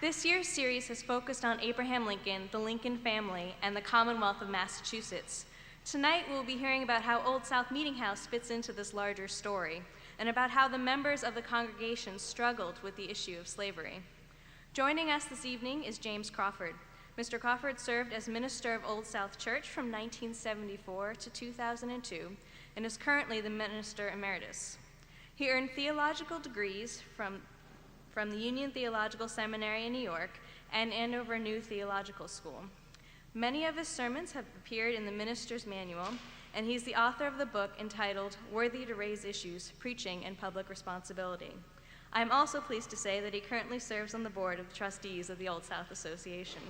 This year's series has focused on Abraham Lincoln, the Lincoln family, and the Commonwealth of Massachusetts. Tonight, we'll be hearing about how Old South Meeting House fits into this larger story, and about how the members of the congregation struggled with the issue of slavery. Joining us this evening is James Crawford. Mr. Crawford served as minister of Old South Church from 1974 to 2002, and is currently the minister emeritus. He earned theological degrees from the Union Theological Seminary in New York and Andover New Theological School. Many of his sermons have appeared in the Minister's Manual, and he's the author of the book entitled Worthy to Raise Issues, Preaching and Public Responsibility. I'm also pleased to say that he currently serves on the board of trustees of the Old South Association.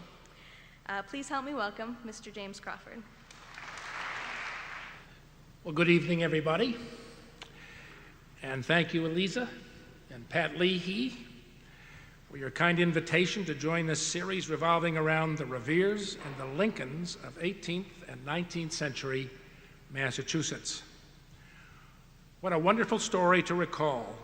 Please help me welcome Mr. James Crawford. Well, good evening, everybody. And thank you, Eliza and Pat Leahy, for your kind invitation to join this series revolving around the Reveres and the Lincolns of 18th and 19th century Massachusetts. What a wonderful story to recall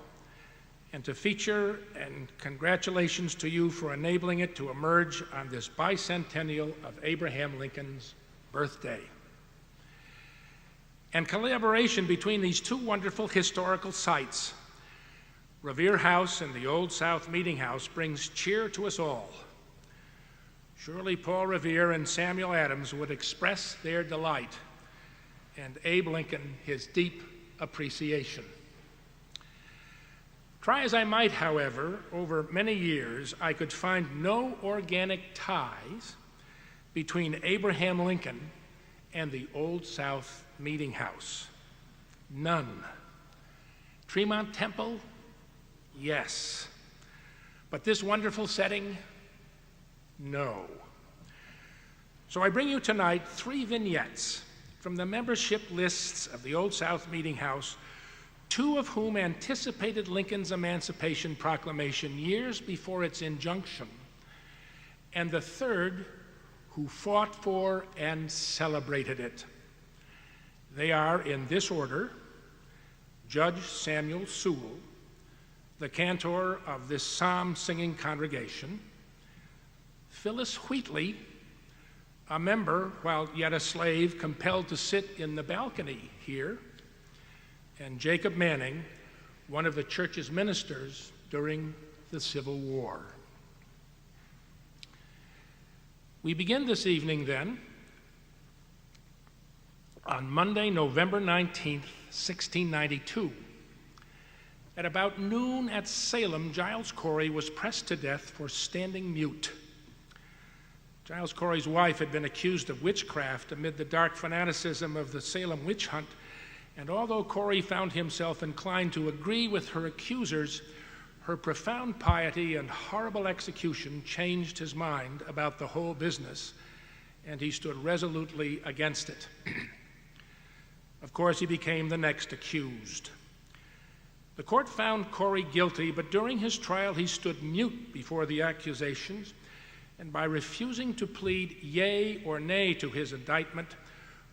and to feature, and congratulations to you for enabling it to emerge on this bicentennial of Abraham Lincoln's birthday. And collaboration between these two wonderful historical sites, Revere House and the Old South Meeting House, brings cheer to us all. Surely Paul Revere and Samuel Adams would express their delight, and Abe Lincoln his deep appreciation. Try as I might, however, over many years, I could find no organic ties between Abraham Lincoln and the Old South Meeting House. None. Tremont Temple? Yes. But this wonderful setting? No. So I bring you tonight 3 vignettes from the membership lists of the Old South Meeting House, 2 of whom anticipated Lincoln's Emancipation Proclamation years before its injunction, and the 3rd who fought for and celebrated it. They are, in this order, Judge Samuel Sewall, the cantor of this psalm-singing congregation, Phyllis Wheatley, a member, while yet a slave, compelled to sit in the balcony here, and Jacob Manning, one of the church's ministers during the Civil War. We begin this evening, then, on Monday, November 19th, 1692. At about noon at Salem, Giles Corey was pressed to death for standing mute. Giles Corey's wife had been accused of witchcraft amid the dark fanaticism of the Salem witch hunt, and although Corey found himself inclined to agree with her accusers, her profound piety and horrible execution changed his mind about the whole business, and he stood resolutely against it. Of course, he became the next accused. The court found Corey guilty, but during his trial he stood mute before the accusations, and by refusing to plead yea or nay to his indictment,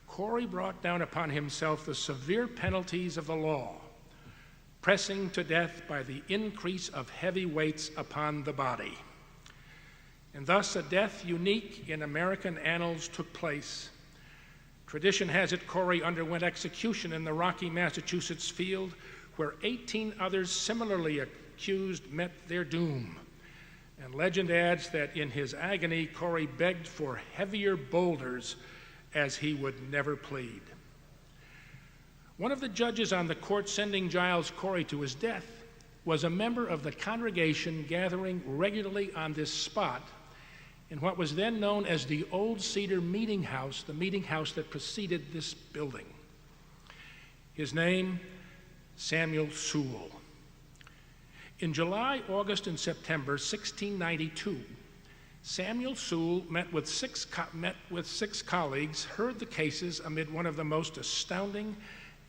Corey brought down upon himself the severe penalties of the law, pressing to death by the increase of heavy weights upon the body. And thus a death unique in American annals took place. Tradition has it Corey underwent execution in the Rocky, Massachusetts field, where 18 others similarly accused met their doom. And legend adds that in his agony, Corey begged for heavier boulders as he would never plead. One of the judges on the court sending Giles Corey to his death was a member of the congregation gathering regularly on this spot in what was then known as the Old Cedar Meeting House, the meeting house that preceded this building. His name, Samuel Sewall. In July, August, and September 1692, Samuel Sewall met with six colleagues, heard the cases amid one of the most astounding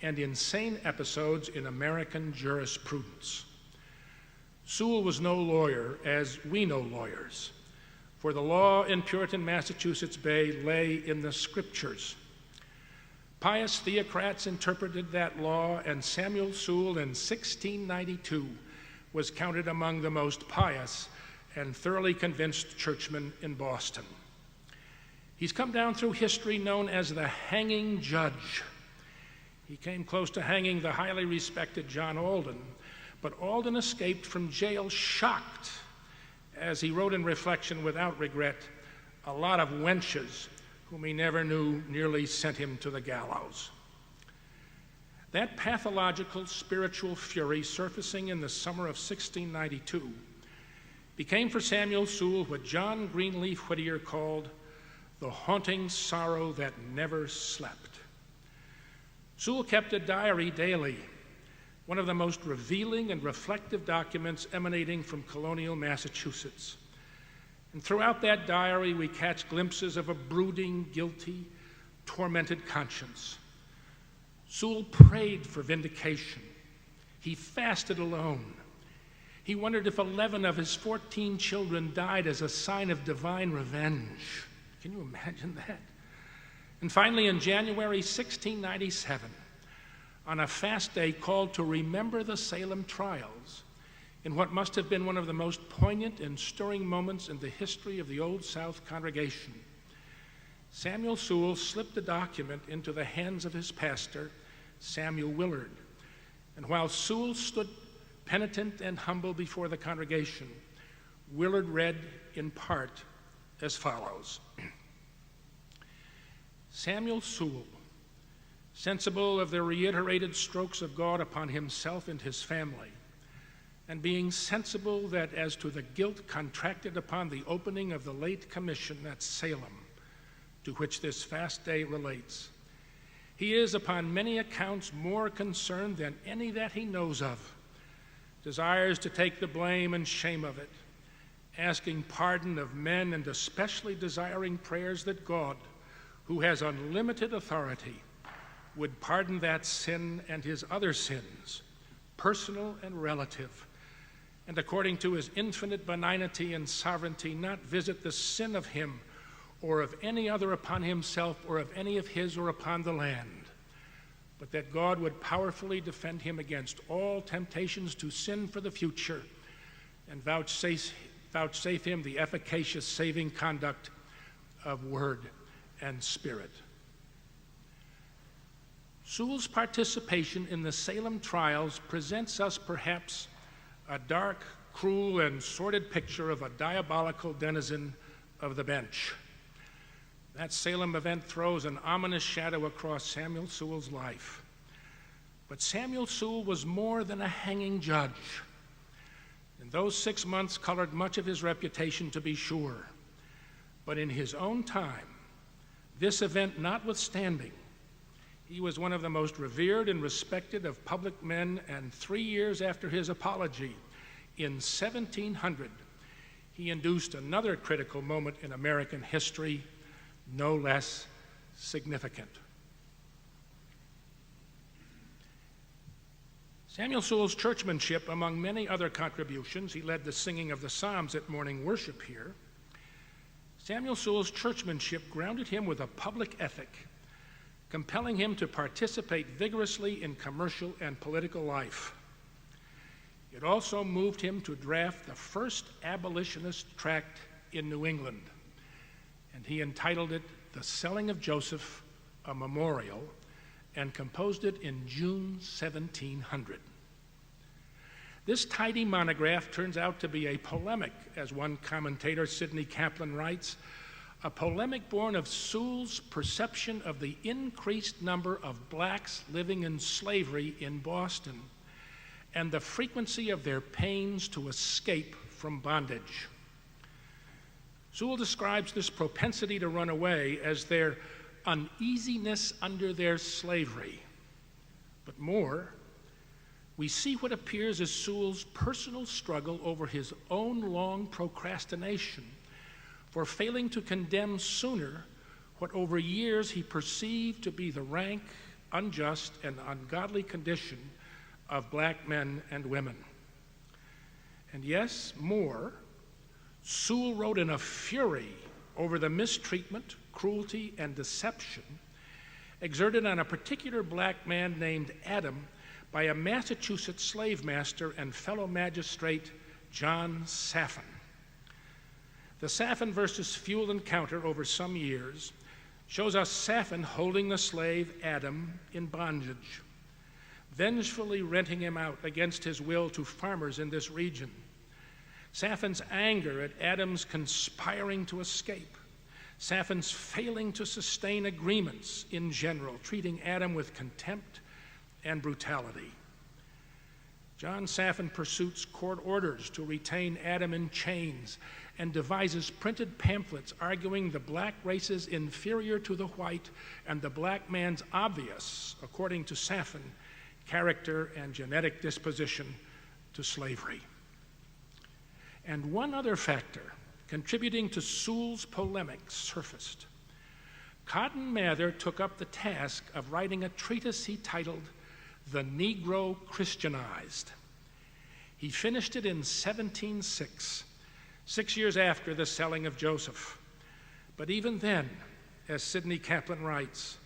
and insane episodes in American jurisprudence. Sewall was no lawyer, as we know lawyers, for the law in Puritan Massachusetts Bay lay in the scriptures. Pious theocrats interpreted that law, and Samuel Sewall in 1692 was counted among the most pious and thoroughly convinced churchman in Boston. He's come down through history known as the hanging judge. He came close to hanging the highly respected John Alden, but Alden escaped from jail shocked, as he wrote in reflection without regret, a lot of wenches whom he never knew nearly sent him to the gallows. That pathological spiritual fury surfacing in the summer of 1692 became for Samuel Sewall what John Greenleaf Whittier called the haunting sorrow that never slept. Sewall kept a diary daily, one of the most revealing and reflective documents emanating from colonial Massachusetts. And throughout that diary, we catch glimpses of a brooding, guilty, tormented conscience. Sewall prayed for vindication. He fasted alone. He wondered if 11 of his 14 children died as a sign of divine revenge. Can you imagine that? And finally, in January 1697, on a fast day called to remember the Salem trials, in what must have been one of the most poignant and stirring moments in the history of the Old South congregation, Samuel Sewall slipped a document into the hands of his pastor, Samuel Willard. And while Sewall stood penitent and humble before the congregation, Willard read in part as follows. Samuel Sewall, sensible of the reiterated strokes of God upon himself and his family, and being sensible that as to the guilt contracted upon the opening of the late commission at Salem, to which this fast day relates, he is upon many accounts more concerned than any that he knows of, desires to take the blame and shame of it, asking pardon of men and especially desiring prayers that God, who has unlimited authority, would pardon that sin and his other sins, personal and relative, and according to his infinite benignity and sovereignty, not visit the sin of him or of any other upon himself or of any of his or upon the land, but that God would powerfully defend him against all temptations to sin for the future and vouchsafe him the efficacious saving conduct of word and spirit. Sewall's participation in the Salem trials presents us perhaps a dark, cruel, and sordid picture of a diabolical denizen of the bench. That Salem event throws an ominous shadow across Samuel Sewall's life. But Samuel Sewall was more than a hanging judge. And those 6 months colored much of his reputation, to be sure. But in his own time, this event notwithstanding, he was one of the most revered and respected of public men, and 3 years after his apology, in 1700, he induced another critical moment in American history, no less significant. Samuel Sewall's churchmanship, among many other contributions, he led the singing of the Psalms at morning worship here. Samuel Sewall's churchmanship grounded him with a public ethic, compelling him to participate vigorously in commercial and political life. It also moved him to draft the first abolitionist tract in New England, and he entitled it The Selling of Joseph, a Memorial, and composed it in June 1700. This tidy monograph turns out to be a polemic, as one commentator, Sidney Kaplan, writes, a polemic born of Sewall's perception of the increased number of blacks living in slavery in Boston and the frequency of their pains to escape from bondage. Sewall describes this propensity to run away as their uneasiness under their slavery. But more, we see what appears as Sewall's personal struggle over his own long procrastination for failing to condemn sooner what over years he perceived to be the rank, unjust, and ungodly condition of black men and women. And yes, more, Sewall wrote in a fury over the mistreatment, cruelty, and deception exerted on a particular black man named Adam by a Massachusetts slave master and fellow magistrate, John Safin. The Safin versus Fuel encounter over some years shows us Safin holding the slave Adam in bondage, vengefully renting him out against his will to farmers in this region. Safin's anger at Adam's conspiring to escape, Safin's failing to sustain agreements in general, treating Adam with contempt and brutality. John Safin pursues court orders to retain Adam in chains and devises printed pamphlets arguing the black race is inferior to the white and the black man's obvious, according to Safin, character and genetic disposition to slavery. And one other factor contributing to Sewell's polemic surfaced. Cotton Mather took up the task of writing a treatise he titled The Negro Christianized. He finished it in 1706, 6 years after the selling of Joseph. But even then, as Sidney Kaplan writes,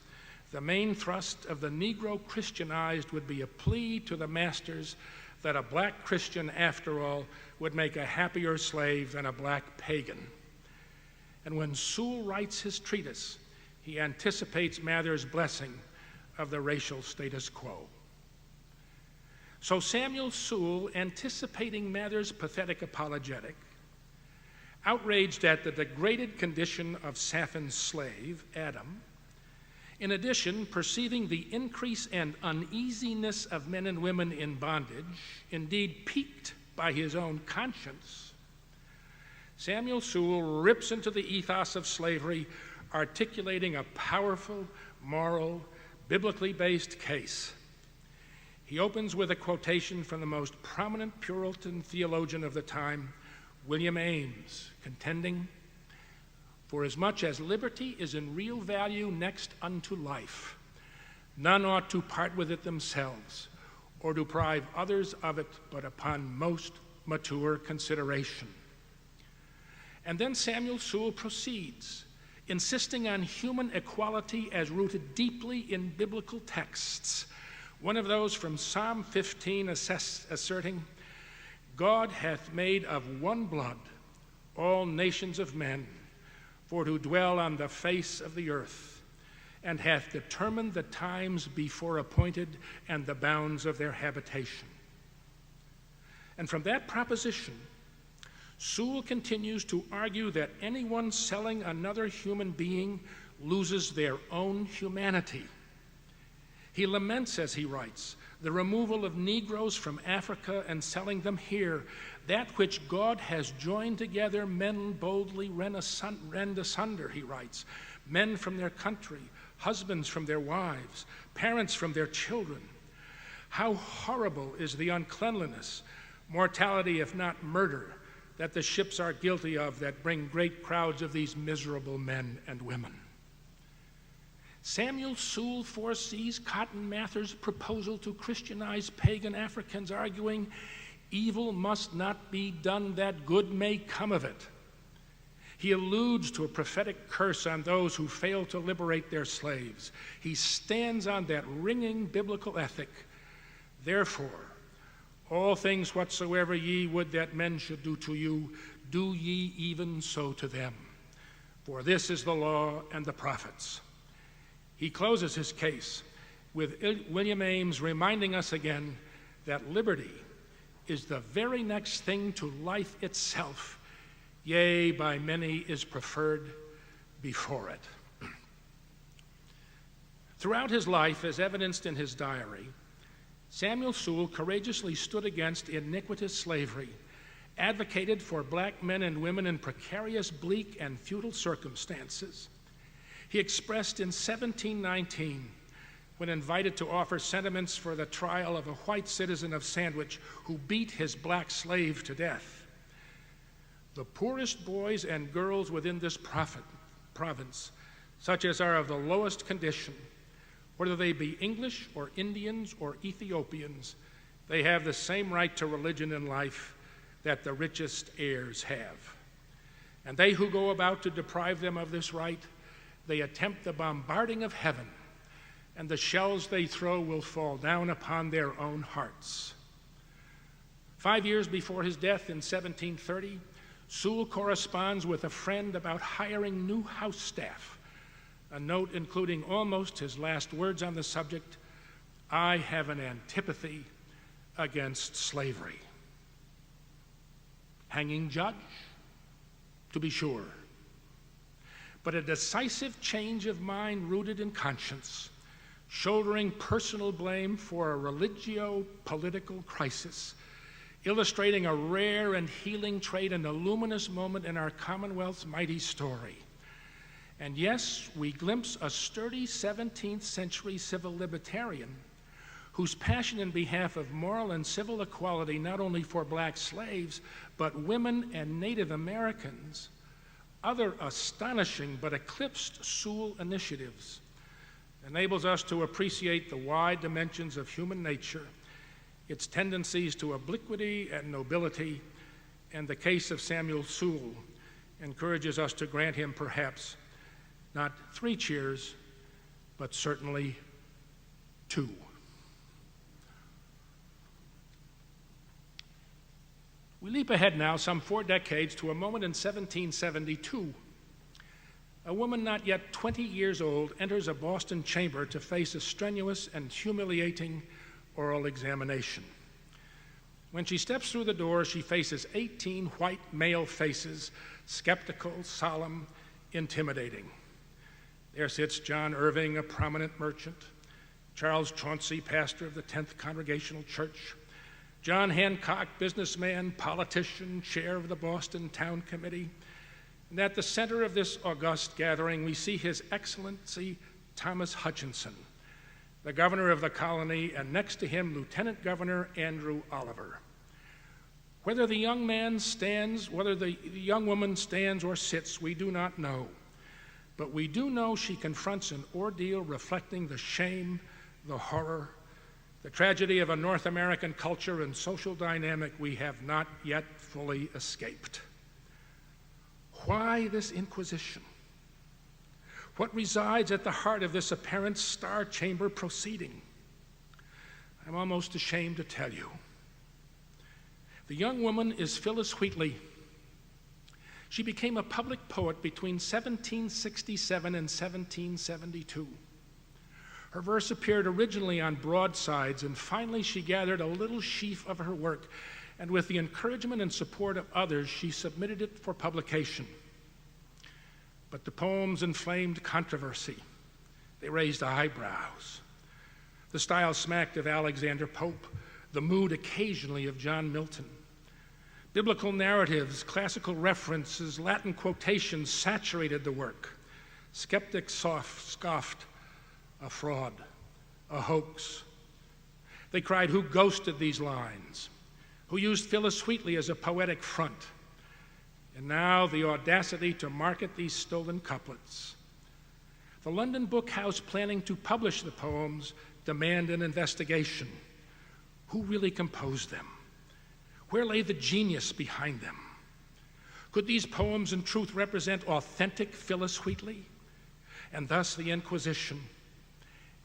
the main thrust of the Negro Christianized would be a plea to the masters that a black Christian, after all, would make a happier slave than a black pagan. And when Sewell writes his treatise, he anticipates Mather's blessing of the racial status quo. So Samuel Sewall, anticipating Mather's pathetic apologetic, outraged at the degraded condition of Safin's slave, Adam, in addition, perceiving the increase and uneasiness of men and women in bondage, indeed piqued by his own conscience, Samuel Sewall rips into the ethos of slavery, articulating a powerful, moral, biblically based case. He opens with a quotation from the most prominent Puritan theologian of the time, William Ames, contending, "For as much as liberty is in real value next unto life, none ought to part with it themselves, or deprive others of it, but upon most mature consideration." And then Samuel Sewall proceeds, insisting on human equality as rooted deeply in biblical texts. One of those from Psalm 15 asserting, "God hath made of one blood all nations of men, for to dwell on the face of the earth, and hath determined the times before appointed and the bounds of their habitation." And from that proposition, Sewall continues to argue that anyone selling another human being loses their own humanity. He laments, as he writes, the removal of Negroes from Africa and selling them here. That which God has joined together, men boldly rend asunder, he writes. Men from their country, husbands from their wives, parents from their children. How horrible is the uncleanliness, mortality if not murder, that the ships are guilty of that bring great crowds of these miserable men and women. Samuel Sewall foresees Cotton Mather's proposal to Christianize pagan Africans, arguing, "Evil must not be done that good may come of it." He alludes to a prophetic curse on those who fail to liberate their slaves. He stands on that ringing biblical ethic. "Therefore, all things whatsoever ye would that men should do to you, do ye even so to them. For this is the law and the prophets." He closes his case with William Ames reminding us again that liberty is the very next thing to life itself, yea, by many is preferred before it. Throughout his life, as evidenced in his diary, Samuel Sewall courageously stood against iniquitous slavery, advocated for black men and women in precarious, bleak, and futile circumstances. He expressed in 1719, when invited to offer sentiments for the trial of a white citizen of Sandwich who beat his black slave to death, "The poorest boys and girls within this province, such as are of the lowest condition, whether they be English or Indians or Ethiopians, they have the same right to religion and life that the richest heirs have. And they who go about to deprive them of this right, they attempt the bombarding of heaven, and the shells they throw will fall down upon their own hearts." 5 years before his death in 1730, Sewell corresponds with a friend about hiring new house staff, a note including almost his last words on the subject: "I have an antipathy against slavery." Hanging judge? To be sure. But a decisive change of mind rooted in conscience, shouldering personal blame for a religio-political crisis, illustrating a rare and healing trait and a luminous moment in our Commonwealth's mighty story. And yes, we glimpse a sturdy 17th century civil libertarian whose passion in behalf of moral and civil equality, not only for black slaves, but women and Native Americans, other astonishing but eclipsed Sewell initiatives, enables us to appreciate the wide dimensions of human nature, its tendencies to obliquity and nobility, and the case of Samuel Sewall encourages us to grant him perhaps not 3 cheers, but certainly 2. We leap ahead now some 4 decades to a moment in 1772. A woman not yet 20 years old enters a Boston chamber to face a strenuous and humiliating oral examination. When she steps through the door, she faces 18 white male faces, skeptical, solemn, intimidating. There sits John Irving, a prominent merchant, Charles Chauncey, pastor of the 10th Congregational Church, John Hancock, businessman, politician, chair of the Boston Town Committee. And at the center of this august gathering, we see His Excellency Thomas Hutchinson, the governor of the colony, and next to him, Lieutenant Governor Andrew Oliver. Whether the young woman stands or sits, we do not know. But we do know she confronts an ordeal reflecting the shame, the horror, the tragedy of a North American culture and social dynamic we have not yet fully escaped. Why this inquisition? What resides at the heart of this apparent Star Chamber proceeding? I'm almost ashamed to tell you. The young woman is Phyllis Wheatley. She became a public poet between 1767 and 1772. Her verse appeared originally on broadsides, and finally she gathered a little sheaf of her work, and with the encouragement and support of others, she submitted it for publication. But the poems inflamed controversy. They raised eyebrows. The style smacked of Alexander Pope, the mood occasionally of John Milton. Biblical narratives, classical references, Latin quotations saturated the work. Skeptics scoffed, a fraud, a hoax. They cried, who ghosted these lines? Who used Phyllis Wheatley as a poetic front? And now the audacity to market these stolen couplets. The London book house planning to publish the poems demand an investigation. Who really composed them? Where lay the genius behind them? Could these poems in truth represent authentic Phyllis Wheatley? And thus the Inquisition.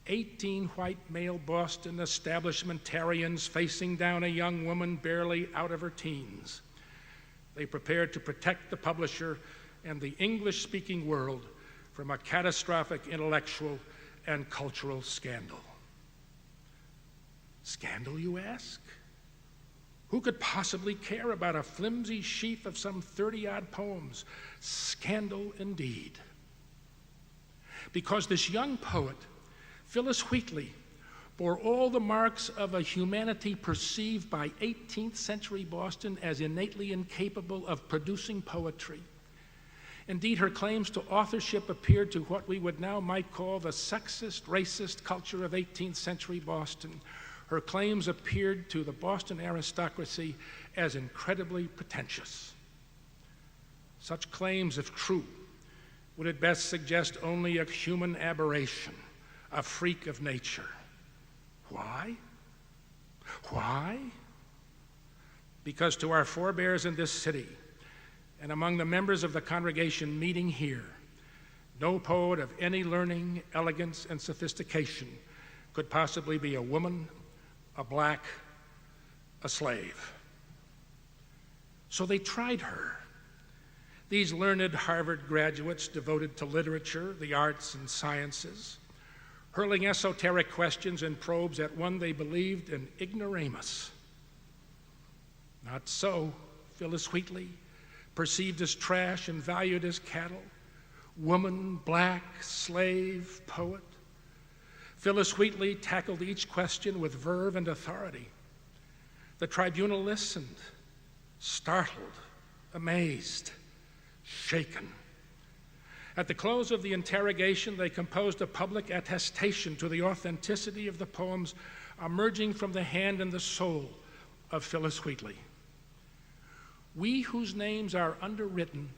18 white male Boston establishmentarians facing down a young woman barely out of her teens. They prepared to protect the publisher and the English-speaking world from a catastrophic intellectual and cultural scandal. Scandal, you ask? Who could possibly care about a flimsy sheaf of some 30-odd poems? Scandal indeed. Because this young poet, Phyllis Wheatley, bore all the marks of a humanity perceived by 18th century Boston as innately incapable of producing poetry. Indeed, her claims to authorship appeared to what we would now might call the sexist, racist culture of 18th century Boston. Her claims appeared to the Boston aristocracy as incredibly pretentious. Such claims, if true, would at best suggest only a human aberration, a freak of nature. Why? Why? Because to our forebears in this city, and among the members of the congregation meeting here, no poet of any learning, elegance, and sophistication could possibly be a woman, a black, a slave. So they tried her, These learned Harvard graduates devoted to literature, the arts, and sciences, hurling esoteric questions and probes at one they believed an ignoramus. Not so Phyllis Wheatley, perceived as trash and valued as cattle, woman, black, slave, poet. Phyllis Wheatley tackled each question with verve and authority. The tribunal listened, startled, amazed, shaken. At the close of the interrogation, they composed a public attestation to the authenticity of the poems emerging from the hand and the soul of Phyllis Wheatley. We whose names are underwritten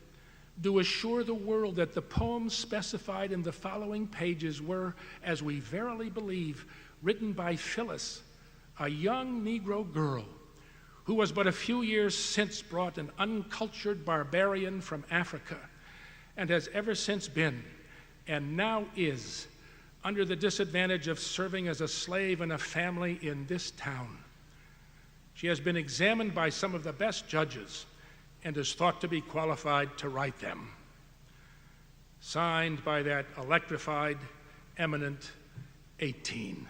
do assure the world that the poems specified in the following pages were, as we verily believe, written by Phyllis, a young Negro girl who was but a few years since brought an uncultured barbarian from Africa and has ever since been, and now is, under the disadvantage of serving as a slave in a family in this town. She has been examined by some of the best judges and is thought to be qualified to write them. Signed by that electrified, eminent 18.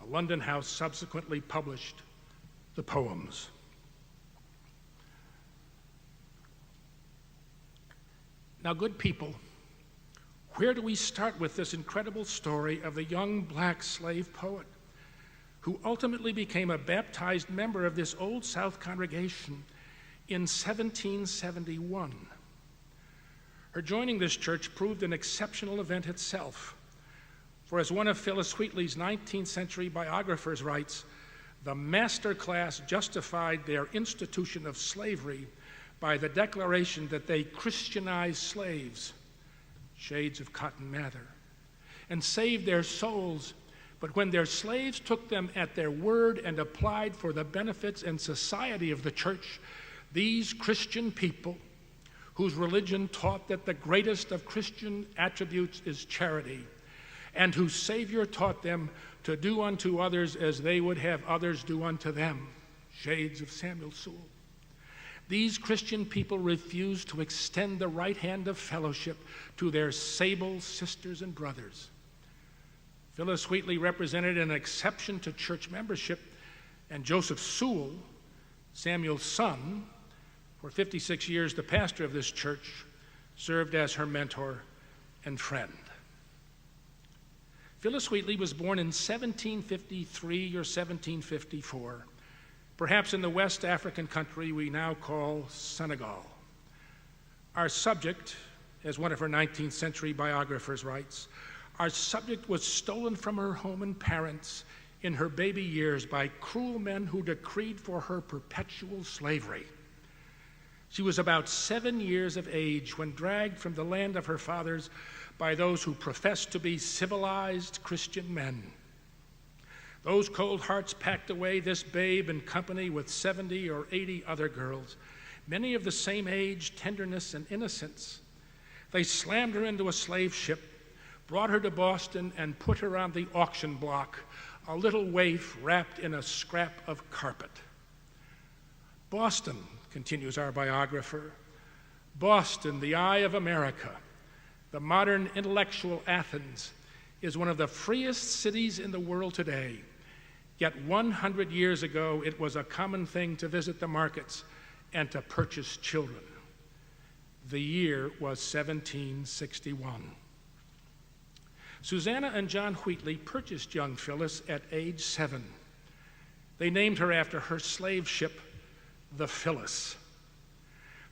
A London house subsequently published the poems. Now, good people, where do we start with this incredible story of the young black slave poet who ultimately became a baptized member of this Old South congregation in 1771? Her joining this church proved an exceptional event itself, for as one of Phyllis Wheatley's 19th century biographers writes, the master class justified their institution of slavery by the declaration that they Christianized slaves, shades of cotton mather, and saved their souls. But when their slaves took them at their word and applied for the benefits and society of the church, these Christian people, whose religion taught that the greatest of Christian attributes is charity, and whose Savior taught them to do unto others as they would have others do unto them, shades of Samuel Sewall. These Christian people refused to extend the right hand of fellowship to their sable sisters and brothers. Phyllis Wheatley represented an exception to church membership, and Joseph Sewell, Samuel's son, for 56 years the pastor of this church, served as her mentor and friend. Phyllis Wheatley was born in 1753 or 1754, perhaps in the West African country we now call Senegal. Our subject, as one of her 19th century biographers writes, our subject was stolen from her home and parents in her baby years by cruel men who decreed for her perpetual slavery. She was about 7 years of age when dragged from the land of her fathers by those who professed to be civilized Christian men. Those cold hearts packed away this babe in company with 70 or 80 other girls, many of the same age, tenderness, and innocence. They slammed her into a slave ship, brought her to Boston, and put her on the auction block, a little waif wrapped in a scrap of carpet. Boston, continues our biographer, Boston, the eye of America, the modern intellectual Athens, is one of the freest cities in the world today. Yet 100 years ago, it was a common thing to visit the markets and to purchase children. The year was 1761. Susanna and John Wheatley purchased young Phyllis at age 7. They named her after her slave ship, the Phyllis.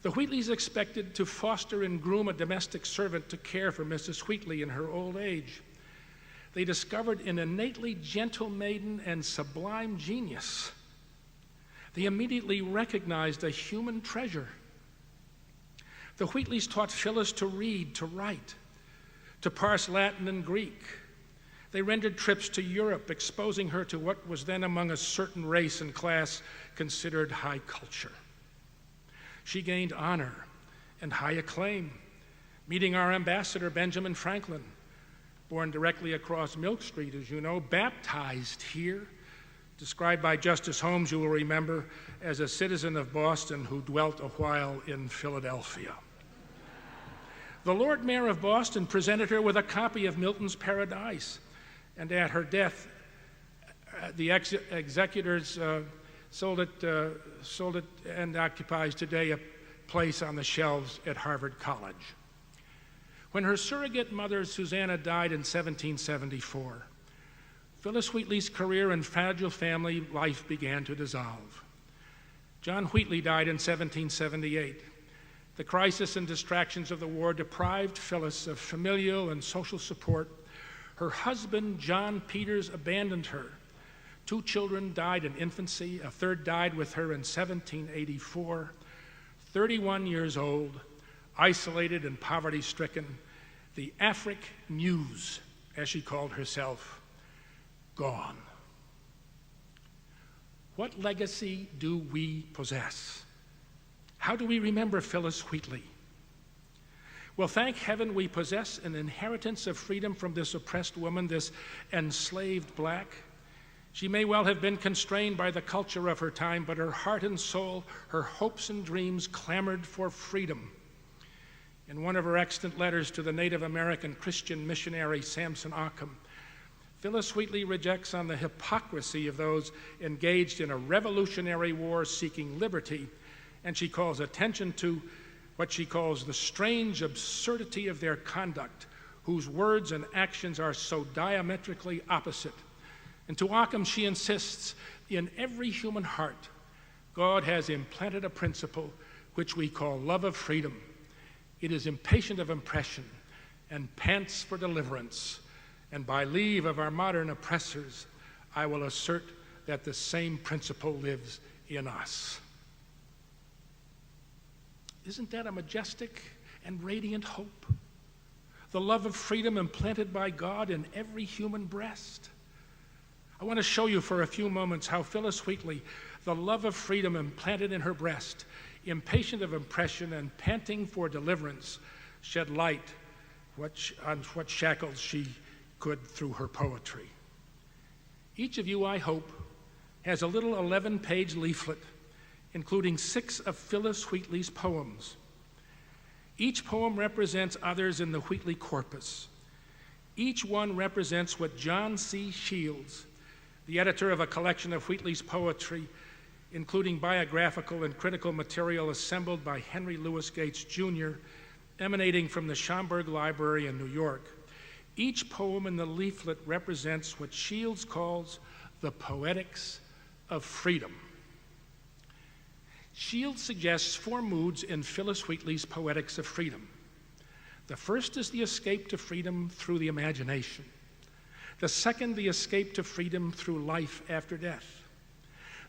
The Wheatleys expected to foster and groom a domestic servant to care for Mrs. Wheatley in her old age. They discovered an innately gentle maiden and sublime genius. They immediately recognized a human treasure. The Wheatleys taught Phyllis to read, to write, to parse Latin and Greek. They rendered trips to Europe, exposing her to what was then among a certain race and class considered high culture. She gained honor and high acclaim, meeting our ambassador, Benjamin Franklin, born directly across Milk Street, as you know, baptized here, described by Justice Holmes, you will remember, as a citizen of Boston who dwelt a while in Philadelphia. The Lord Mayor of Boston presented her with a copy of Milton's Paradise, and at her death, the executors sold it and occupies today a place on the shelves at Harvard College. When her surrogate mother, Susanna, died in 1774, Phyllis Wheatley's career and fragile family life began to dissolve. John Wheatley died in 1778. The crisis and distractions of the war deprived Phyllis of familial and social support. Her husband, John Peters, abandoned her. 2 children died in infancy. A third died with her in 1784. 31 years old, isolated and poverty-stricken, the Afric Muse, as she called herself, gone. What legacy do we possess? How do we remember Phyllis Wheatley? Well, thank heaven we possess an inheritance of freedom from this oppressed woman, this enslaved black. She may well have been constrained by the culture of her time, but her heart and soul, her hopes and dreams clamored for freedom. In one of her extant letters to the Native American Christian missionary Samson Occam, Phyllis Wheatley rejects on the hypocrisy of those engaged in a revolutionary war seeking liberty, and she calls attention to what she calls the strange absurdity of their conduct, whose words and actions are so diametrically opposite. And to Occam, she insists, in every human heart, God has implanted a principle which we call love of freedom. It is impatient of impression and pants for deliverance. And by leave of our modern oppressors, I will assert that the same principle lives in us. Isn't that a majestic and radiant hope? The love of freedom implanted by God in every human breast. I want to show you for a few moments how Phyllis Wheatley, the love of freedom implanted in her breast, impatient of impression and panting for deliverance, shed light on what shackles she could through her poetry. Each of you, I hope, has a little 11-page leaflet including 6 of Phyllis Wheatley's poems. Each poem represents others in the Wheatley corpus. Each one represents what John C. Shields, the editor of a collection of Wheatley's poetry, including biographical and critical material assembled by Henry Louis Gates, Jr., emanating from the Schomburg Library in New York. Each poem in the leaflet represents what Shields calls the Poetics of Freedom. Shields suggests 4 moods in Phyllis Wheatley's Poetics of Freedom. The first is the escape to freedom through the imagination. The second, the escape to freedom through life after death.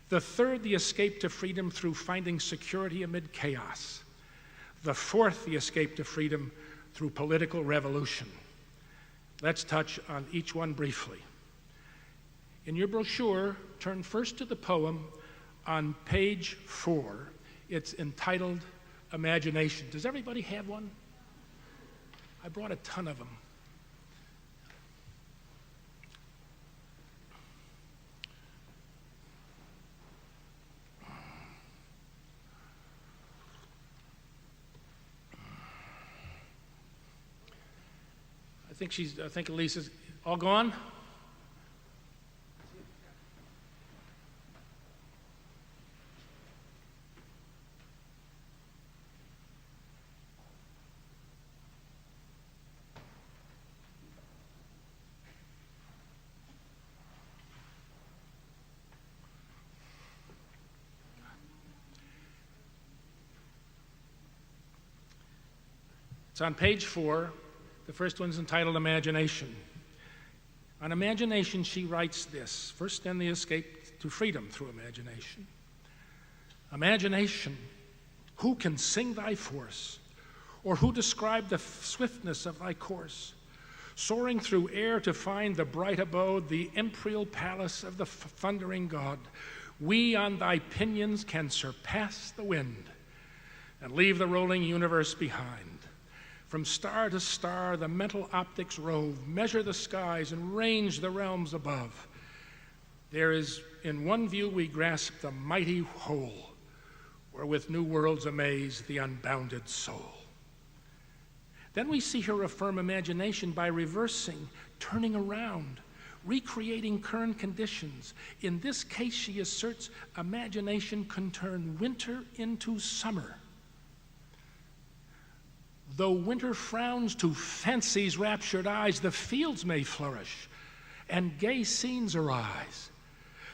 The third, the escape to freedom through finding security amid chaos. The fourth, the escape to freedom through political revolution. Let's touch on each one briefly. In your brochure, turn first to the poem on page 4. It's entitled Imagination. Does everybody have one? I brought a ton of them. I think Elisa's all gone. It's on page 4. The first one's entitled Imagination. On imagination, she writes this. First, then, the escape to freedom through imagination. Imagination, who can sing thy force, or who describe the swiftness of thy course? Soaring through air to find the bright abode, the imperial palace of the thundering God, we on thy pinions can surpass the wind and leave the rolling universe behind. From star to star, the mental optics rove, measure the skies and range the realms above. There is in one view we grasp the mighty whole, where with new worlds amaze the unbounded soul. Then we see her affirm imagination by reversing, turning around, recreating current conditions. In this case, she asserts imagination can turn winter into summer. Though winter frowns to fancy's raptured eyes, the fields may flourish and gay scenes arise.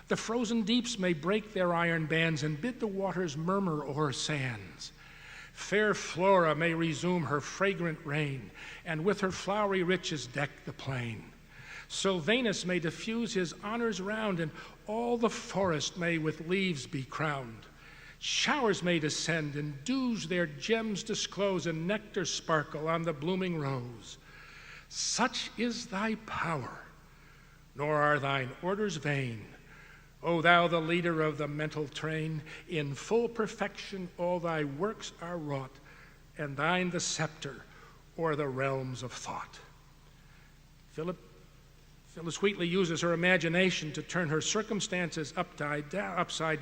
The frozen deeps may break their iron bands and bid the waters murmur o'er sands. Fair Flora may resume her fragrant reign, and with her flowery riches deck the plain. Sylvanus may diffuse his honors round, and all the forest may with leaves be crowned. Showers may descend, and dews their gems disclose, and nectar sparkle on the blooming rose. Such is thy power, nor are thine orders vain. O thou, the leader of the mental train, in full perfection all thy works are wrought, and thine the scepter o'er the realms of thought. Phyllis Wheatley uses her imagination to turn her circumstances upside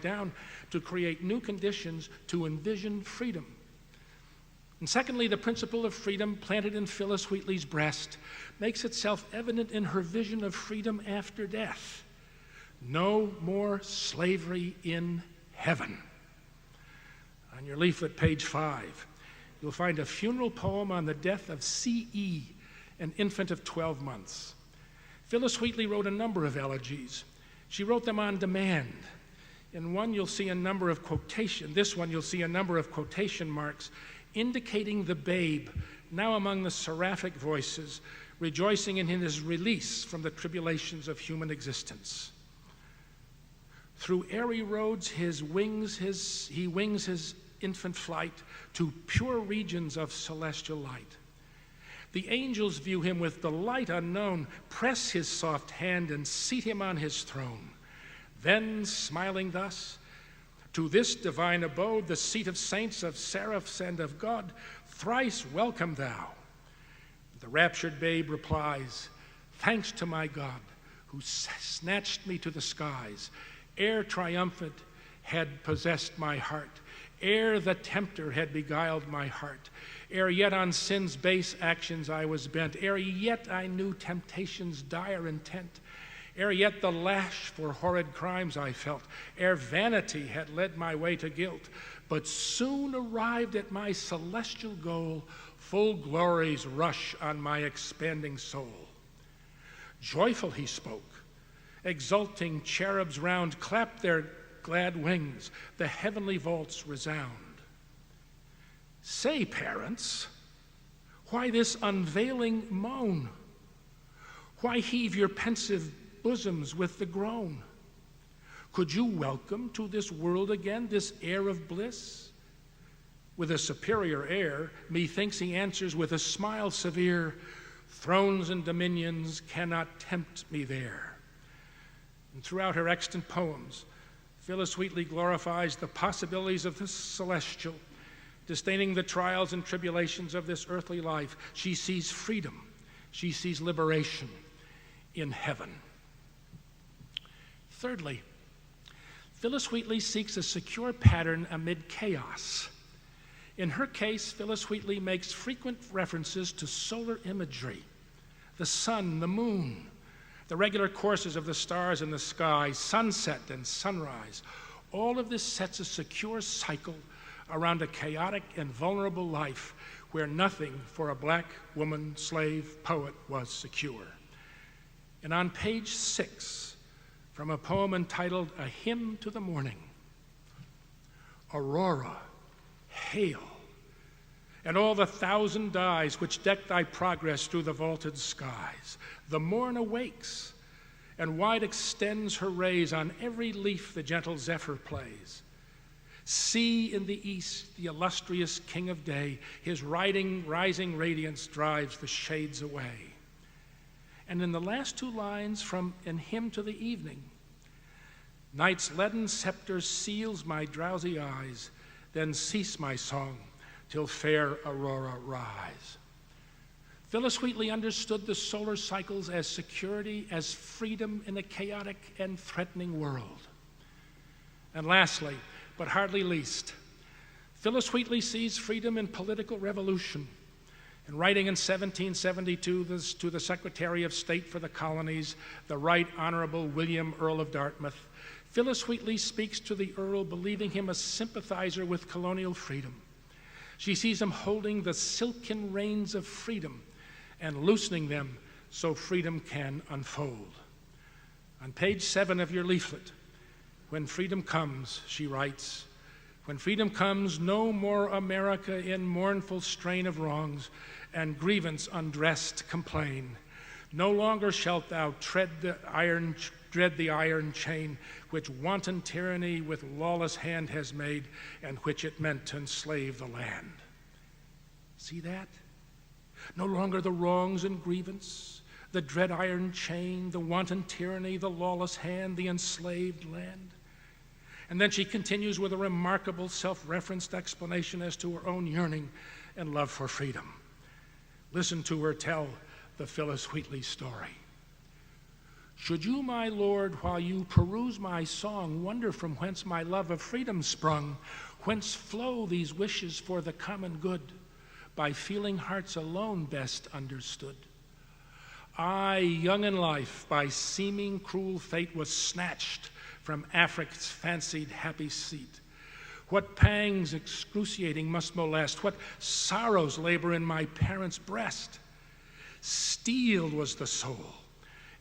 down to create new conditions to envision freedom. And secondly, the principle of freedom planted in Phyllis Wheatley's breast makes itself evident in her vision of freedom after death. No more slavery in heaven. On your leaflet, page 5, you'll find a funeral poem on the death of C.E., an infant of 12 months. Phyllis Wheatley wrote a number of elegies. She wrote them on demand. In one, you'll see a number of quotation. This one, you'll see a number of quotation marks indicating the babe, now among the seraphic voices, rejoicing in his release from the tribulations of human existence. Through airy roads he wings his infant flight to pure regions of celestial light. The angels view him with delight unknown, press his soft hand and seat him on his throne. Then, smiling thus, to this divine abode, the seat of saints, of seraphs, and of God, thrice welcome thou. The raptured babe replies, thanks to my God, who snatched me to the skies, ere triumphant had possessed my heart, ere the tempter had beguiled my heart, ere yet on sin's base actions I was bent, ere yet I knew temptation's dire intent, ere yet the lash for horrid crimes I felt, ere vanity had led my way to guilt, but soon arrived at my celestial goal, full glories rush on my expanding soul. Joyful he spoke, exulting cherubs round clap their glad wings, the heavenly vaults resound. Say, parents, why this unveiling moan? Why heave your pensive bosoms with the groan? Could you welcome to this world again this heir of bliss? With a superior air, methinks he answers with a smile severe, thrones and dominions cannot tempt me there. And throughout her extant poems, Phyllis Wheatley glorifies the possibilities of the celestial. Disdaining the trials and tribulations of this earthly life, she sees freedom, she sees liberation in heaven. Thirdly, Phyllis Wheatley seeks a secure pattern amid chaos. In her case, Phyllis Wheatley makes frequent references to solar imagery, the sun, the moon, the regular courses of the stars in the sky, sunset and sunrise. All of this sets a secure cycle around a chaotic and vulnerable life where nothing for a black woman, slave, poet was secure. And on page 6, from a poem entitled A Hymn to the Morning, Aurora, hail, and all the thousand dyes which deck thy progress through the vaulted skies. The morn awakes, and wide extends her rays on every leaf the gentle zephyr plays. See in the east the illustrious king of day, his rising radiance drives the shades away. And in the last two lines from An Hymn to the Evening, night's leaden scepter seals my drowsy eyes, then cease my song till fair aurora rise. Phyllis Wheatley understood the solar cycles as security, as freedom in a chaotic and threatening world. And lastly, but hardly least, Phyllis Wheatley sees freedom in political revolution. In writing in 1772 to the Secretary of State for the Colonies, the Right Honorable William Earl of Dartmouth, Phyllis Wheatley speaks to the Earl, believing him a sympathizer with colonial freedom. She sees him holding the silken reins of freedom and loosening them so freedom can unfold. On page 7 of your leaflet, when freedom comes, she writes, when freedom comes, no more America in mournful strain of wrongs and grievance undressed complain. No longer shalt thou dread the iron chain which wanton tyranny with lawless hand has made and which it meant to enslave the land. See that? No longer the wrongs and grievance, the dread iron chain, the wanton tyranny, the lawless hand, the enslaved land. And then she continues with a remarkable self-referenced explanation as to her own yearning and love for freedom. Listen to her tell the Phyllis Wheatley story. Should you, my Lord, while you peruse my song, wonder from whence my love of freedom sprung, whence flow these wishes for the common good, by feeling hearts alone best understood. I, young in life, by seeming cruel fate was snatched from Afric's fancied happy seat. What pangs excruciating must molest, what sorrows labor in my parents' breast. Steeled was the soul,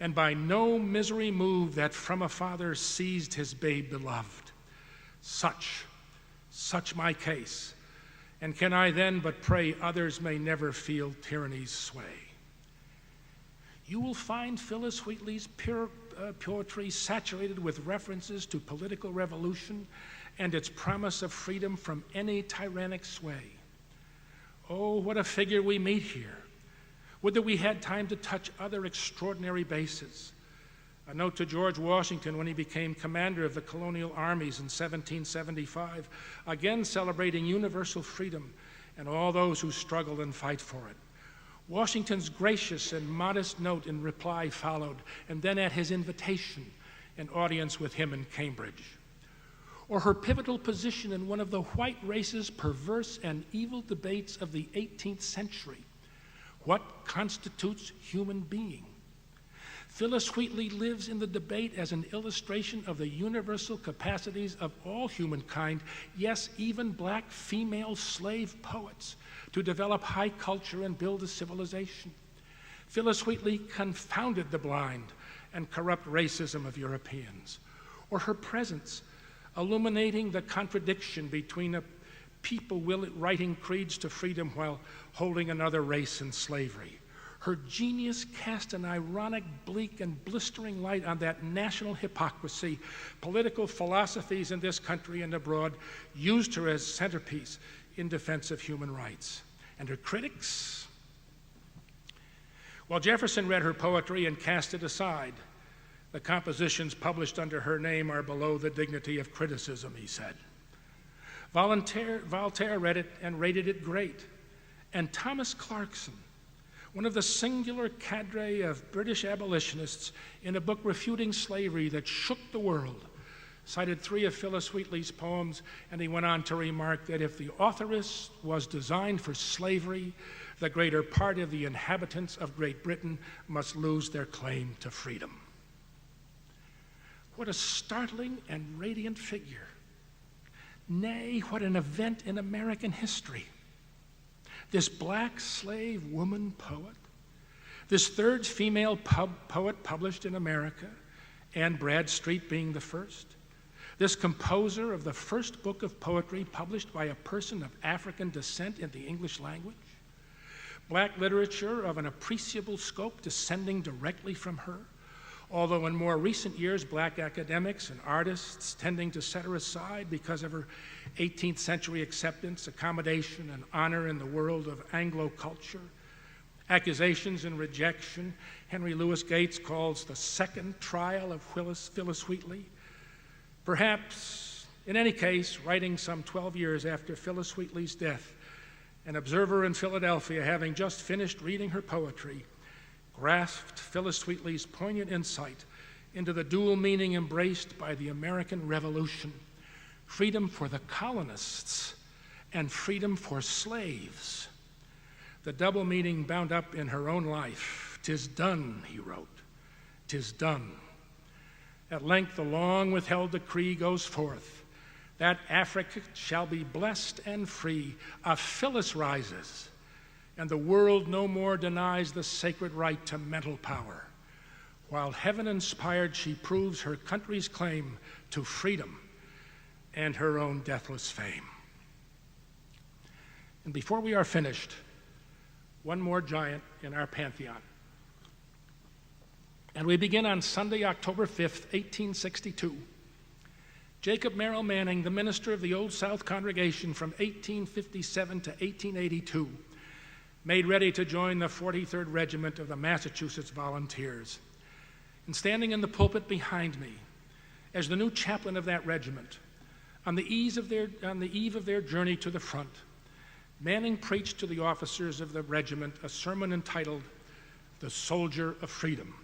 and by no misery moved that from a father seized his babe beloved. Such my case, and can I then but pray others may never feel tyranny's sway. You will find Phyllis Wheatley's poetry saturated with references to political revolution and its promise of freedom from any tyrannic sway. Oh, what a figure we meet here. Would that we had time to touch other extraordinary bases. A note to George Washington when he became commander of the colonial armies in 1775, again celebrating universal freedom and all those who struggle and fight for it. Washington's gracious and modest note in reply followed, and then at his invitation, an audience with him in Cambridge. Or her pivotal position in one of the white race's perverse and evil debates of the 18th century. What constitutes human being? Phyllis Wheatley lives in the debate as an illustration of the universal capacities of all humankind, yes, even black female slave poets, to develop high culture and build a civilization. Phyllis Wheatley confounded the blind and corrupt racism of Europeans. Or her presence, illuminating the contradiction between a people writing creeds to freedom while holding another race in slavery. Her genius cast an ironic, bleak, and blistering light on that national hypocrisy political philosophies in this country and abroad used her as centerpiece in defense of human rights. And her critics? While Jefferson read her poetry and cast it aside, the compositions published under her name are below the dignity of criticism, he said. Voltaire read it and rated it great. And Thomas Clarkson, one of the singular cadre of British abolitionists, in a book refuting slavery that shook the world, cited 3 of Phyllis Wheatley's poems, and he went on to remark that if the authoress was designed for slavery, the greater part of the inhabitants of Great Britain must lose their claim to freedom. What a startling and radiant figure. Nay, what an event in American history. This black slave woman poet, this third female poet published in America, Anne Bradstreet being the first, this composer of the first book of poetry published by a person of African descent in the English language, black literature of an appreciable scope descending directly from her, although in more recent years, black academics and artists tending to set her aside because of her 18th century acceptance, accommodation, and honor in the world of Anglo culture. Accusations and rejection, Henry Louis Gates calls the second trial of Phyllis Wheatley. Perhaps, in any case, writing some 12 years after Phyllis Wheatley's death, an observer in Philadelphia, having just finished reading her poetry, grasped Phyllis Wheatley's poignant insight into the dual meaning embraced by the American Revolution, freedom for the colonists, and freedom for slaves. The double meaning bound up in her own life. "'Tis done," he wrote, "'tis done." At length the long-withheld decree goes forth that Africa shall be blessed and free. A Phyllis rises, and the world no more denies the sacred right to mental power, while heaven-inspired she proves her country's claim to freedom and her own deathless fame. And before we are finished, one more giant in our pantheon. And we begin on Sunday, October 5th, 1862. Jacob Merrill Manning, the minister of the Old South congregation from 1857 to 1882, made ready to join the 43rd Regiment of the Massachusetts Volunteers. And standing in the pulpit behind me, as the new chaplain of that regiment, on the eve of their journey to the front, Manning preached to the officers of the regiment a sermon entitled, "The Soldier of Freedom."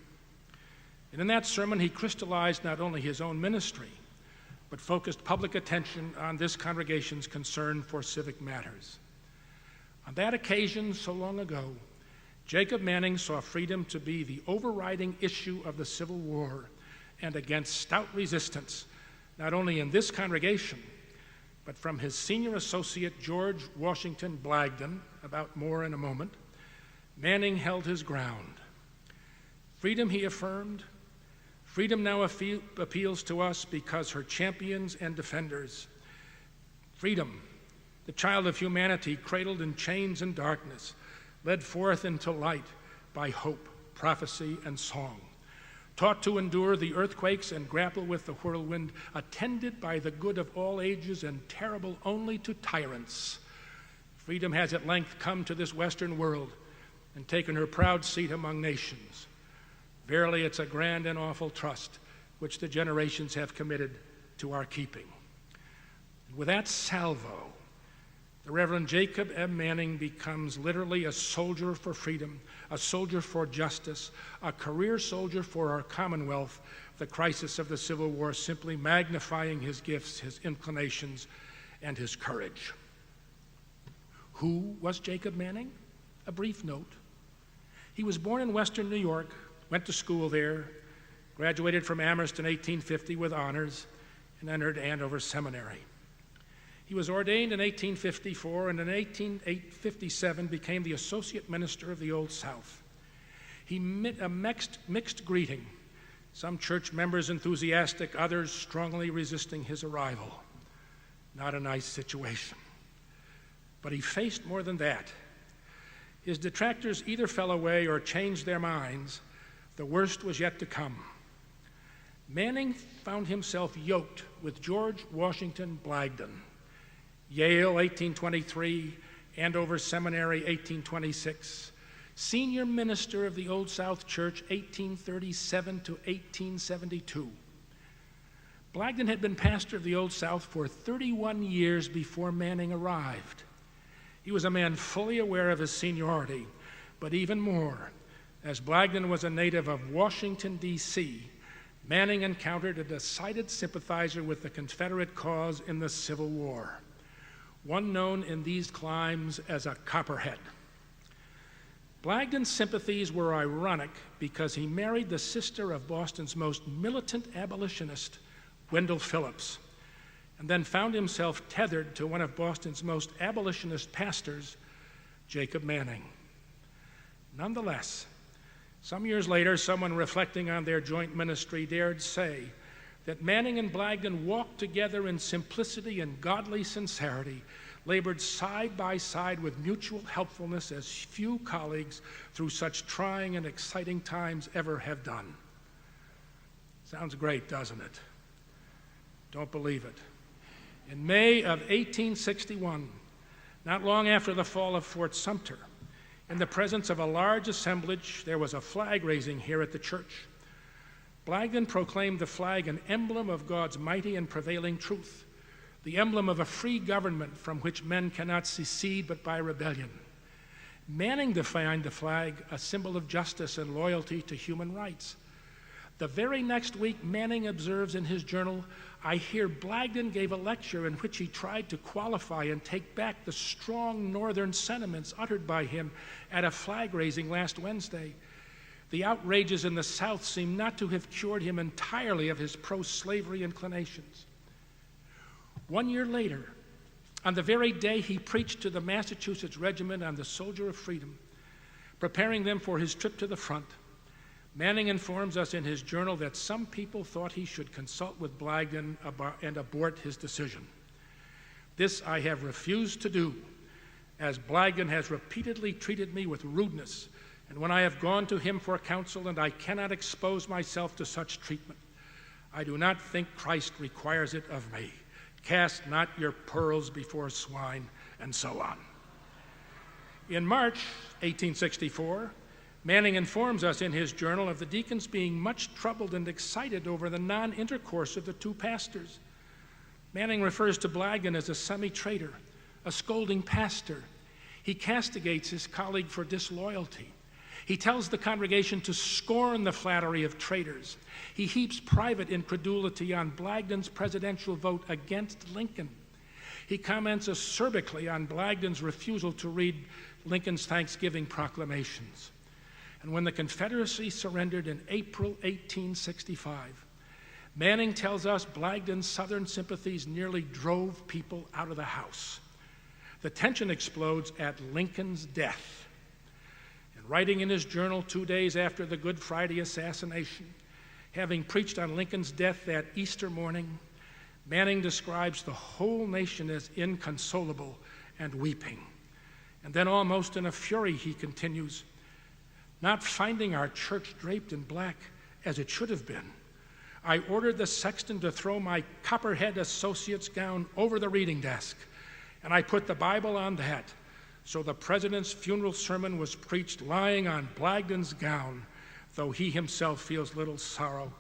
And in that sermon, he crystallized not only his own ministry, but focused public attention on this congregation's concern for civic matters. On that occasion, so long ago, Jacob Manning saw freedom to be the overriding issue of the Civil War, and against stout resistance, not only in this congregation, but from his senior associate, George Washington Blagden, about more in a moment, Manning held his ground. Freedom, he affirmed, freedom now appeals to us because her champions and defenders. Freedom, the child of humanity cradled in chains and darkness, led forth into light by hope, prophecy, and song. Taught to endure the earthquakes and grapple with the whirlwind, attended by the good of all ages and terrible only to tyrants. Freedom has at length come to this Western world and taken her proud seat among nations. Verily, it's a grand and awful trust which the generations have committed to our keeping. With that salvo, the Reverend Jacob M. Manning becomes literally a soldier for freedom, a soldier for justice, a career soldier for our Commonwealth, the crisis of the Civil War simply magnifying his gifts, his inclinations, and his courage. Who was Jacob Manning? A brief note. He was born in Western New York, went to school there, graduated from Amherst in 1850 with honors, and entered Andover Seminary. He was ordained in 1854 and in 1857 became the associate minister of the Old South. He met a mixed greeting, some church members enthusiastic, others strongly resisting his arrival. Not a nice situation. But he faced more than that. His detractors either fell away or changed their minds. The worst was yet to come. Manning found himself yoked with George Washington Blagden. Yale, 1823, Andover Seminary, 1826. Senior minister of the Old South Church, 1837 to 1872. Blagden had been pastor of the Old South for 31 years before Manning arrived. He was a man fully aware of his seniority, but even more, as Blagden was a native of Washington, D.C., Manning encountered a decided sympathizer with the Confederate cause in the Civil War, one known in these climes as a Copperhead. Blagden's sympathies were ironic because he married the sister of Boston's most militant abolitionist, Wendell Phillips, and then found himself tethered to one of Boston's most abolitionist pastors, Jacob Manning. Nonetheless, some years later, someone reflecting on their joint ministry dared say that Manning and Blagden walked together in simplicity and godly sincerity, labored side by side with mutual helpfulness as few colleagues through such trying and exciting times ever have done. Sounds great, doesn't it? Don't believe it. In May of 1861, not long after the fall of Fort Sumter, in the presence of a large assemblage, there was a flag raising here at the church. Blagden proclaimed the flag an emblem of God's mighty and prevailing truth, the emblem of a free government from which men cannot secede but by rebellion. Manning defined the flag a symbol of justice and loyalty to human rights. The very next week, Manning observes in his journal, I hear Blagden gave a lecture in which he tried to qualify and take back the strong northern sentiments uttered by him at a flag raising last Wednesday. The outrages in the South seem not to have cured him entirely of his pro-slavery inclinations. 1 year later, on the very day he preached to the Massachusetts Regiment on the Soldier of Freedom, preparing them for his trip to the front, Manning informs us in his journal that some people thought he should consult with Blagden and abort his decision. This I have refused to do, as Blagden has repeatedly treated me with rudeness, and when I have gone to him for counsel, and I cannot expose myself to such treatment, I do not think Christ requires it of me. Cast not your pearls before swine, and so on. In March 1864, Manning informs us in his journal of the deacons being much troubled and excited over the non-intercourse of the two pastors. Manning refers to Blagden as a semi-traitor, a scolding pastor. He castigates his colleague for disloyalty. He tells the congregation to scorn the flattery of traitors. He heaps private incredulity on Blagden's presidential vote against Lincoln. He comments acerbically on Blagden's refusal to read Lincoln's Thanksgiving proclamations. And when the Confederacy surrendered in April 1865, Manning tells us Blagden's Southern sympathies nearly drove people out of the House. The tension explodes at Lincoln's death. And writing in his journal 2 days after the Good Friday assassination, having preached on Lincoln's death that Easter morning, Manning describes the whole nation as inconsolable and weeping. And then almost in a fury, he continues, not finding our church draped in black as it should have been, I ordered the sexton to throw my copperhead associate's gown over the reading desk, and I put the Bible on that. So the president's funeral sermon was preached lying on Blagden's gown, though he himself feels little sorrow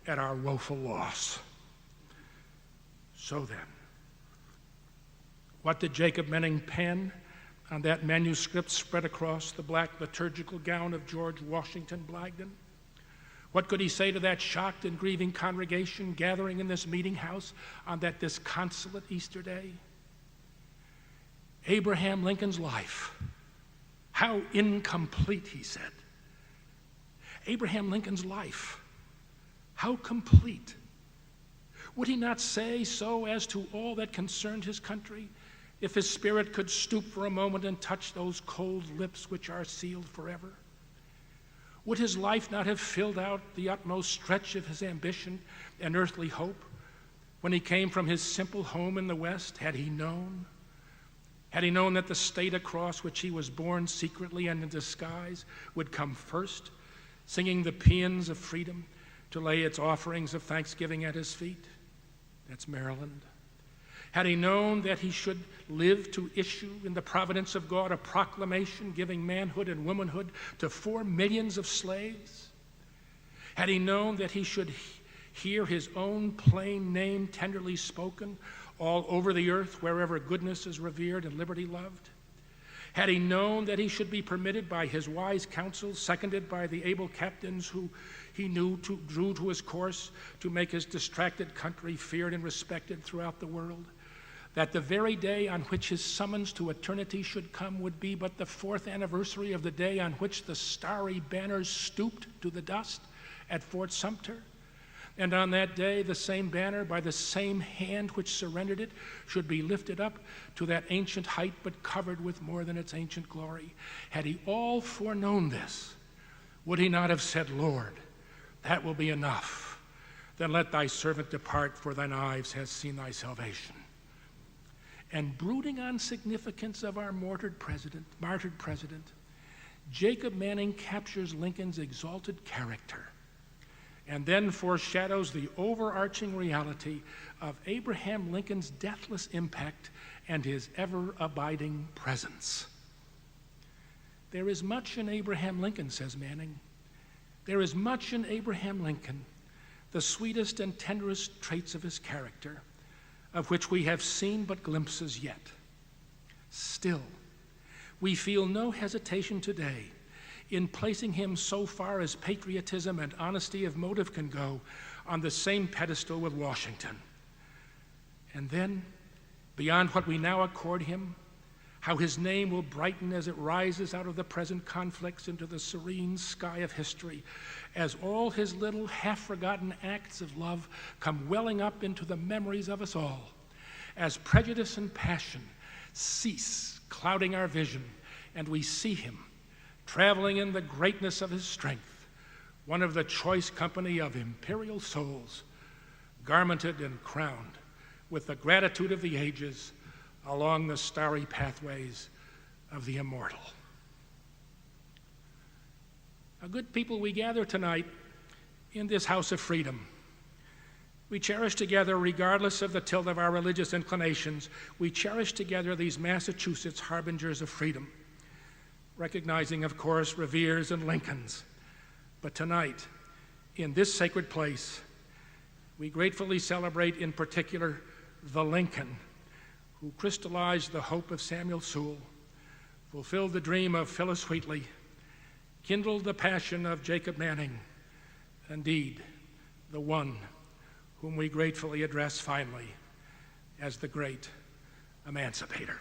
at our woeful loss. So then, what did Jacob Manning pen on that manuscript spread across the black liturgical gown of George Washington Blagden? What could he say to that shocked and grieving congregation gathering in this meeting house on that disconsolate Easter day? Abraham Lincoln's life, how incomplete, he said. Abraham Lincoln's life, how complete. Would he not say so as to all that concerned his country, if his spirit could stoop for a moment and touch those cold lips which are sealed forever? Would his life not have filled out the utmost stretch of his ambition and earthly hope when he came from his simple home in the West, had he known? Had he known that the state across which he was born secretly and in disguise would come first, singing the paeans of freedom to lay its offerings of thanksgiving at his feet? That's Maryland. Had he known that he should live to issue in the providence of God a proclamation giving manhood and womanhood to 4 millions of slaves? Had he known that he should hear his own plain name tenderly spoken all over the earth wherever goodness is revered and liberty loved? Had he known that he should be permitted by his wise counsel, seconded by the able captains who he knew drew to his course to make his distracted country feared and respected throughout the world, that the very day on which his summons to eternity should come would be but the 4th anniversary of the day on which the starry banners stooped to the dust at Fort Sumter? And on that day, the same banner, by the same hand which surrendered it, should be lifted up to that ancient height, but covered with more than its ancient glory. Had he all foreknown this, would he not have said, Lord, that will be enough. Then let thy servant depart, for thine eyes has seen thy salvation. And brooding on significance of our martyred president, Jacob Manning captures Lincoln's exalted character and then foreshadows the overarching reality of Abraham Lincoln's deathless impact and his ever-abiding presence. There is much in Abraham Lincoln, says Manning. There is much in Abraham Lincoln, the sweetest and tenderest traits of his character, of which we have seen but glimpses yet. Still, we feel no hesitation today in placing him so far as patriotism and honesty of motive can go on the same pedestal with Washington. And then, beyond what we now accord him, how his name will brighten as it rises out of the present conflicts into the serene sky of history, as all his little half-forgotten acts of love come welling up into the memories of us all, as prejudice and passion cease clouding our vision, and we see him traveling in the greatness of his strength, one of the choice company of imperial souls, garmented and crowned with the gratitude of the ages along the starry pathways of the immortal. A good people, we gather tonight in this house of freedom. We cherish together, regardless of the tilt of our religious inclinations, we cherish together these Massachusetts harbingers of freedom, recognizing, of course, Revere's and Lincoln's. But tonight, in this sacred place, we gratefully celebrate in particular the Lincoln who crystallized the hope of Samuel Sewall, fulfilled the dream of Phyllis Wheatley, kindled the passion of Jacob Manning, indeed, the one whom we gratefully address finally as the great emancipator.